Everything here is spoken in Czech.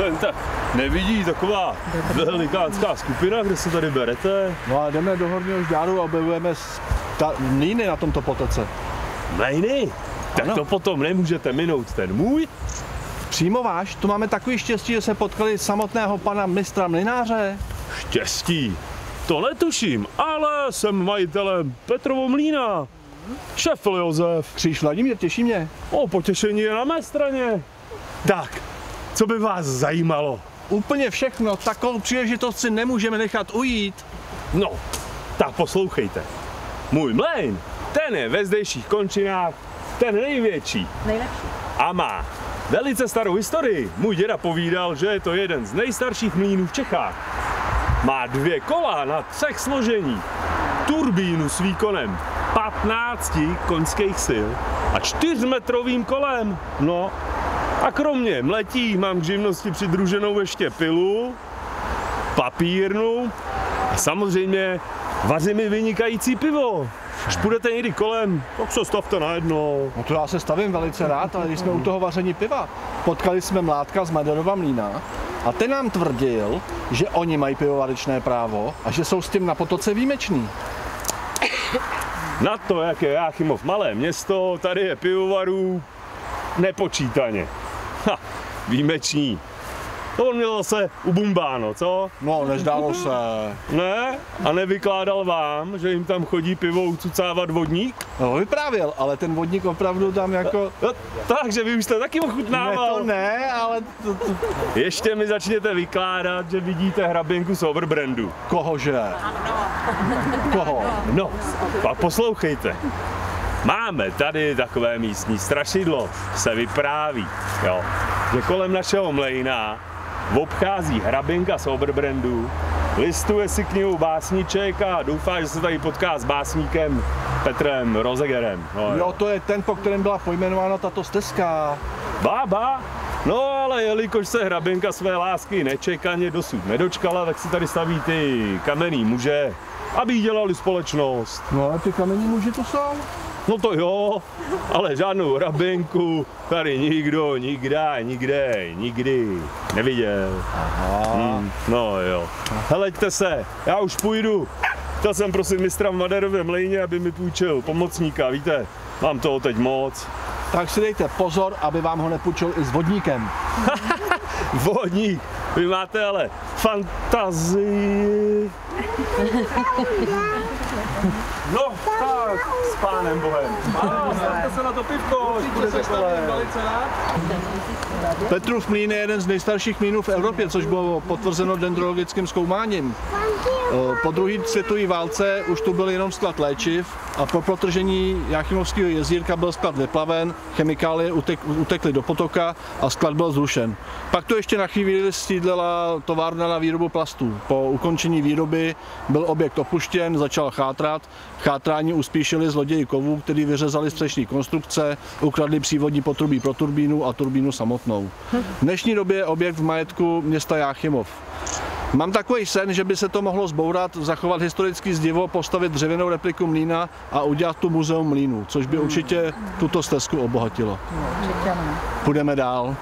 Jen tak nevidí taková velikánská skupina, kde se tady berete? No a jdeme do Horního Žďáru a objevujeme mlýny na tomto potoce. Mlýny? Tak ano. To potom nemůžete minout ten můj? Přímo váš, tu máme takový štěstí, že se potkali samotného pana mistra mlynáře. Štěstí? To netuším, ale jsem majitelem Petrovo mlýna. Šefl Josef. Kříž Vladimír, těší mě. Potěšení je na mé straně. Tak, co by vás zajímalo? Úplně všechno, takovou příležitost si nemůžeme nechat ujít. No, tak poslouchejte. Můj mlejn, ten je ve zdejších končinách ten největší. Nejlepší. A má velice starou historii. Můj děda povídal, že je to jeden z nejstarších mlýnů v Čechách. Má 2 kola na 3 složení, turbínu s výkonem 15 koňských sil a 4metrovým kolem. No a kromě mletí mám k živnosti přidruženou ještě pilu, papírnu a samozřejmě vaří mi vynikající pivo. Když půjdete někdy kolem, tak se stavte najednou. No to já se stavím velice rád, ale když jsme u toho vaření piva, potkali jsme Mládka z Maderova mlýna a ten nám tvrdil, že oni mají pivovarečné právo a že jsou s tím na potoce výjimeční. Na to, jak je Jáchymov malé město, tady je pivovarů nepočítaně. Ha, výjimeční. To on měl zase ubumbáno, co? No, nezdálo se. Ne? A nevykládal vám, že jim tam chodí pivo ucucávat vodník? No, vyprávěl, ale ten vodník opravdu tam jako... No, takže vy už jste taky ochutnával. Ne, to ne, ale... Ještě mi začněte vykládat, že vidíte hraběnku z Overbrandu. Kohože? Koho? No, pak poslouchejte. Máme tady takové místní strašidlo, se vypráví, jo, že kolem našeho mlejna obchází hraběnka z Overbrandu, listuje si knihu básniček a doufá, že se tady potká s básníkem Petrem Rozegerem. No, jo, to je ten, po kterém byla pojmenována tato stezka. Bába? No ale jelikož se hraběnka své lásky nečekaně dosud nedočkala, tak si tady staví ty kamenný muže, aby jí dělali společnost. No ale ty kamenní muži to jsou? No to jo, ale žádnou hraběnku tady nikdo, nikdy neviděl. Aha. No jo. Heleďte se, já už půjdu. Chtěl jsem prosit mistra v Maderově mlejně, aby mi půjčil pomocníka, víte, mám toho teď moc. Tak si dejte pozor, aby vám ho nepůjčil i s vodníkem. Vodník, vy máte ale fantazii. No, tak, s pánem Bohem. Stavte se na to pivko, až budete kolem. Petrův mlýn je jeden z nejstarších mlýnů v Evropě, což bylo potvrzeno dendrologickým zkoumáním. Po druhé světové válce už tu byl jenom sklad léčiv a po protržení Jáchymovského jezírka byl sklad vyplaven, chemikálie utekly do potoka a sklad byl zrušen. Pak tu ještě na chvíli sídlila továrna na výrobu plastů. Po ukončení výroby byl objekt opuštěn, začal chátrat. Chátrání uspíšili zloději kovů, kteří vyřezali střešní konstrukce, ukradli přívodní potrubí pro turbínu a turbínu samotnou. V dnešní době je objekt v majetku města Jáchymov. Mám takový sen, že by se to mohlo zbourat, zachovat historický zdivo, postavit dřevěnou repliku mlýna a udělat tu muzeum mlýnů, což by určitě tuto stezku obohatilo. Půjdeme dál.